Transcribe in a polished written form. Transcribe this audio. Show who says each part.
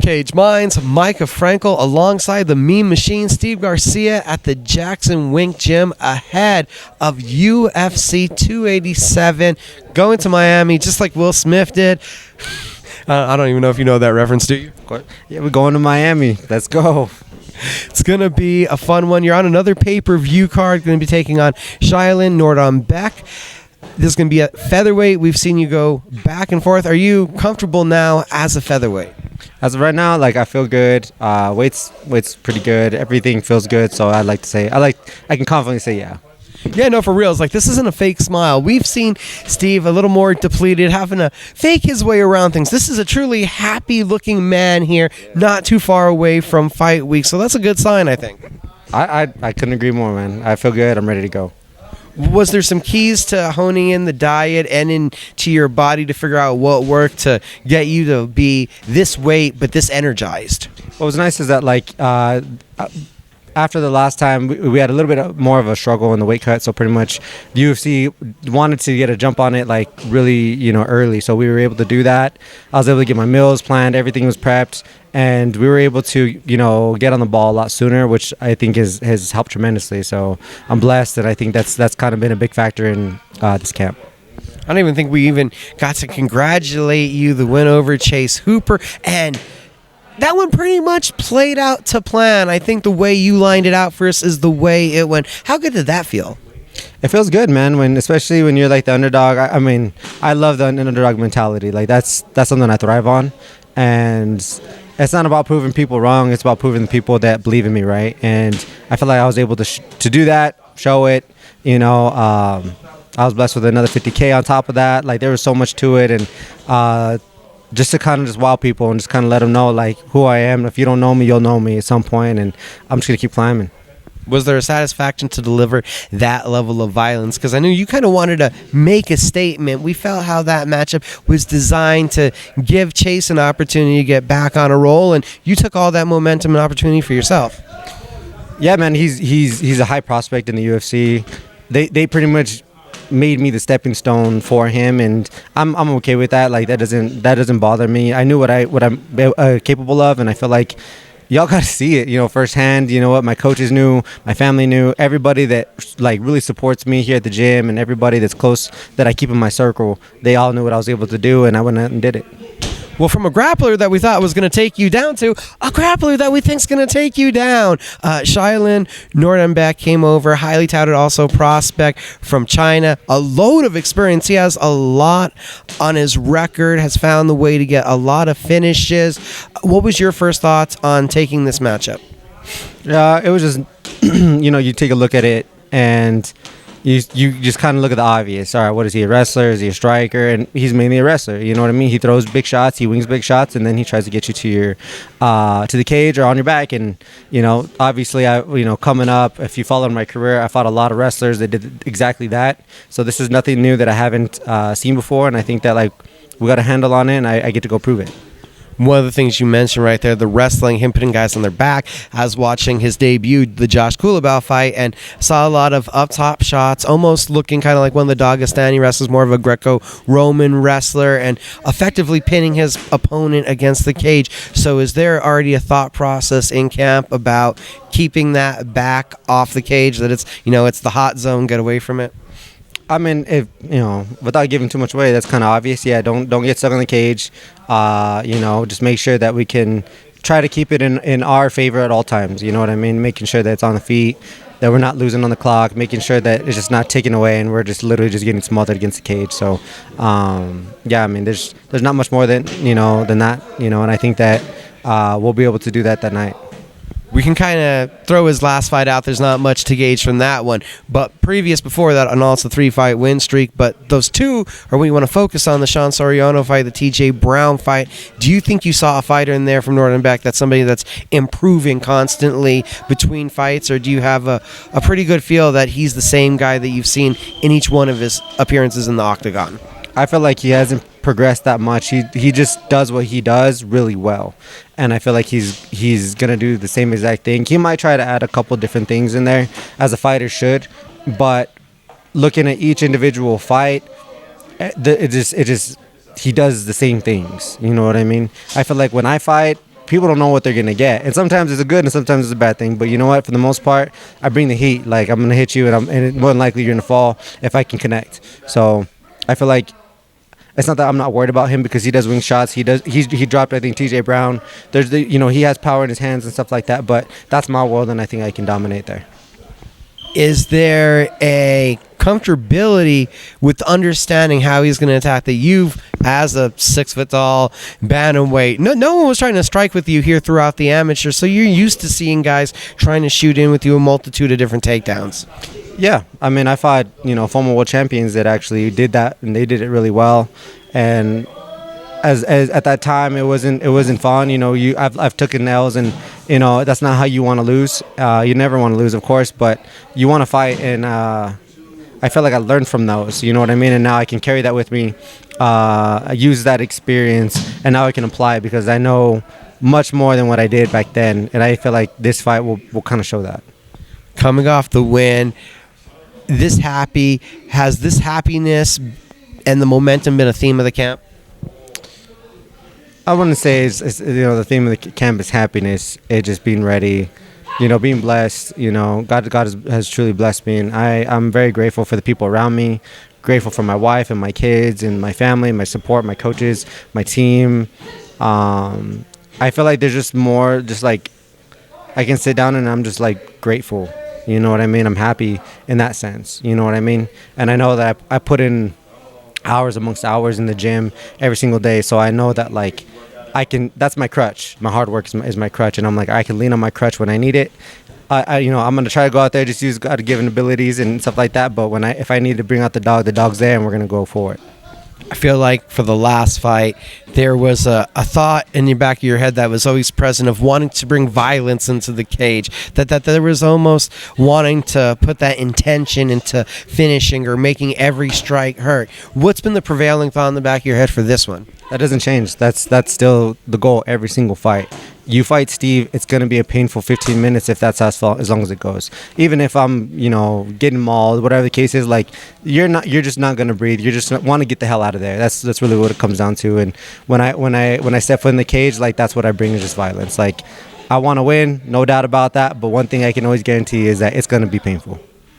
Speaker 1: Cage Minds, Micah Frankel alongside the meme machine Steve Garcia at the Jacksonwink gym ahead of UFC 287 going to Miami just like Will Smith did. I don't even know if you know that reference, do you?
Speaker 2: Yeah, we're going to Miami. Let's go.
Speaker 1: It's going to be a fun one. You're on another pay-per-view card. Going to be taking on Shayilan Nuerdanbieke. This is going to be a featherweight. We've seen you go back and forth. Are you comfortable now as a featherweight?
Speaker 2: As of right now, I feel good. Weight's pretty good. Everything feels good. So I'd like to say I can confidently say yeah.
Speaker 1: Yeah, no, for real. It's this isn't a fake smile. We've seen Steve a little more depleted, having to fake his way around things. This is a truly happy-looking man here, not too far away from fight week. So that's a good sign, I think.
Speaker 2: I couldn't agree more, man. I feel good. I'm ready to go.
Speaker 1: Was there some keys to honing in the diet and into your body to figure out what worked to get you to be this weight but this energized?
Speaker 2: What was nice is that after the last time we had a little bit more of a struggle in the weight cut, so pretty much the UFC wanted to get a jump on it really early, so we were able to do that. I was able to get my meals planned, everything was prepped, and we were able to get on the ball a lot sooner, which I think has helped tremendously. So I'm blessed, and I think that's kind of been a big factor in this camp.
Speaker 1: I don't even think we even got to congratulate you, the win over Chase Hooper, and that one pretty much played out to plan. I think the way you lined it out for us is the way it went. How good did that feel?
Speaker 2: It feels good, man. Especially when you're the underdog. I love the underdog mentality. That's something I thrive on, and it's not about proving people wrong. It's about proving the people that believe in me, right? And I feel like I was able to do that, show it. I was blessed with another $50K on top of that. There was so much to it, and just to kind of just wow people and just kind of let them know who I am. If you don't know me, you'll know me at some point, and I'm just gonna keep climbing.
Speaker 1: Was there a satisfaction to deliver that level of violence? Because I knew you kind of wanted to make a statement. We felt how that matchup was designed to give Chase an opportunity to get back on a roll, and you took all that momentum and opportunity for yourself.
Speaker 2: Yeah, man, he's a high prospect in the UFC. They pretty much made me the stepping stone for him, and I'm okay with that. That doesn't bother me. I knew what I'm capable of, and I feel like y'all got to see it, firsthand. What my coaches knew, my family knew, everybody that really supports me here at the gym, and everybody that's close that I keep in my circle. They all knew what I was able to do, and I went out and did it.
Speaker 1: Well, from a grappler that we thought was going to take you down to a grappler that we think is going to take you down, Shayilan Nuerdanbieke came over, highly touted also prospect from China, a load of experience. He has a lot on his record, has found the way to get a lot of finishes. What was your first thoughts on taking this matchup?
Speaker 2: It was just, you take a look at it and you just kind of look at the obvious. All right, what is he, a wrestler? Is he a striker? And he's mainly a wrestler. You know what I mean? He throws big shots, he wings big shots, and then he tries to get you to your to the cage or on your back. And obviously, coming up, if you followed my career, I fought a lot of wrestlers that did exactly that. So this is nothing new that I haven't seen before, and I think that we got a handle on it, and I get to go prove it.
Speaker 1: One of the things you mentioned right there, the wrestling, him putting guys on their back. I was watching his debut, the Josh Kulabau fight, and saw a lot of up-top shots, almost looking kind of like one of the Dagestani wrestlers, more of a Greco-Roman wrestler, and effectively pinning his opponent against the cage. So is there already a thought process in camp about keeping that back off the cage, that it's the hot zone, get away from it?
Speaker 2: I mean, if without giving too much away, that's kind of obvious. Yeah, don't get stuck in the cage. Just make sure that we can try to keep it in our favor at all times. You know what I mean? Making sure that it's on the feet, that we're not losing on the clock, making sure that it's just not taken away, and we're just literally just getting smothered against the cage. So, there's not much more than that. And I think that we'll be able to do that night.
Speaker 1: We can kind of throw his last fight out. There's not much to gauge from that one. But before that, and also 3-fight win streak. But those two are what you want to focus on, the Sean Soriano fight, the TJ Brown fight. Do you think you saw a fighter in there from Nuerdanbieke that's somebody that's improving constantly between fights? Or do you have a pretty good feel that he's the same guy that you've seen in each one of his appearances in the octagon?
Speaker 2: I feel like he hasn't progressed that much. He just does what he does really well, and I feel like he's gonna do the same exact thing. He might try to add a couple different things in there, as a fighter should, but looking at each individual fight, it just he does the same things. You know what I mean? I feel like when I fight, people don't know what they're gonna get, and sometimes it's a good and sometimes it's a bad thing. But you know what? For the most part, I bring the heat. Like, I'm gonna hit you, and more than likely you're gonna fall if I can connect. So I feel like it's not that I'm not worried about him, because he does wing shots. He dropped, I think, TJ Brown. He has power in his hands and stuff like that. But that's my world, and I think I can dominate there.
Speaker 1: Is there a comfortability with understanding how he's going to attack that you've, as a 6 foot tall bantamweight, no one was trying to strike with you here throughout the amateur, so you're used to seeing guys trying to shoot in with you a multitude of different takedowns?
Speaker 2: Yeah, I mean, I fought former world champions that actually did that, and they did it really well. And as at that time, it wasn't fun. I've taken L's, and that's not how you want to lose. You never want to lose, of course, but you want to fight. And I felt like I learned from those. You know what I mean? And now I can carry that with me. I use that experience, and now I can apply it, because I know much more than what I did back then. And I feel like this fight will kind of show that.
Speaker 1: Coming off the win, has this happiness and the momentum been a theme of the camp?
Speaker 2: I wouldn't say it's the theme of the camp is happiness. It's just being ready, being blessed. God has truly blessed me, and I'm very grateful for the people around me, grateful for my wife and my kids and my family, my support, my coaches, my team. I feel like there's just more, just like I can sit down and I'm just like grateful. You know what I mean? I'm happy in that sense. You know what I mean? And I know that I put in hours amongst hours in the gym every single day, so I know that like that's my crutch. My hard work is my crutch, and I'm like, I can lean on my crutch when I need it. I'm gonna try to go out there, just use God-given abilities and stuff like that. But if I need to bring out the dog's there, and we're gonna go for it.
Speaker 1: I feel like for the last fight, there was a thought in the back of your head that was always present of wanting to bring violence into the cage, that there was almost wanting to put that intention into finishing or making every strike hurt. What's been the prevailing thought in the back of your head for this one?
Speaker 2: That doesn't change. That's still the goal every single fight. You fight Steve, it's going to be a painful 15 minutes if that's as long as it goes. Even if I'm, getting mauled, whatever the case is, like you're just not going to breathe. You just want to get the hell out of there. That's really what it comes down to. And when I step foot in the cage, like that's what I bring, is just violence. Like I want to win, no doubt about that. But one thing I can always guarantee is that it's going to be painful.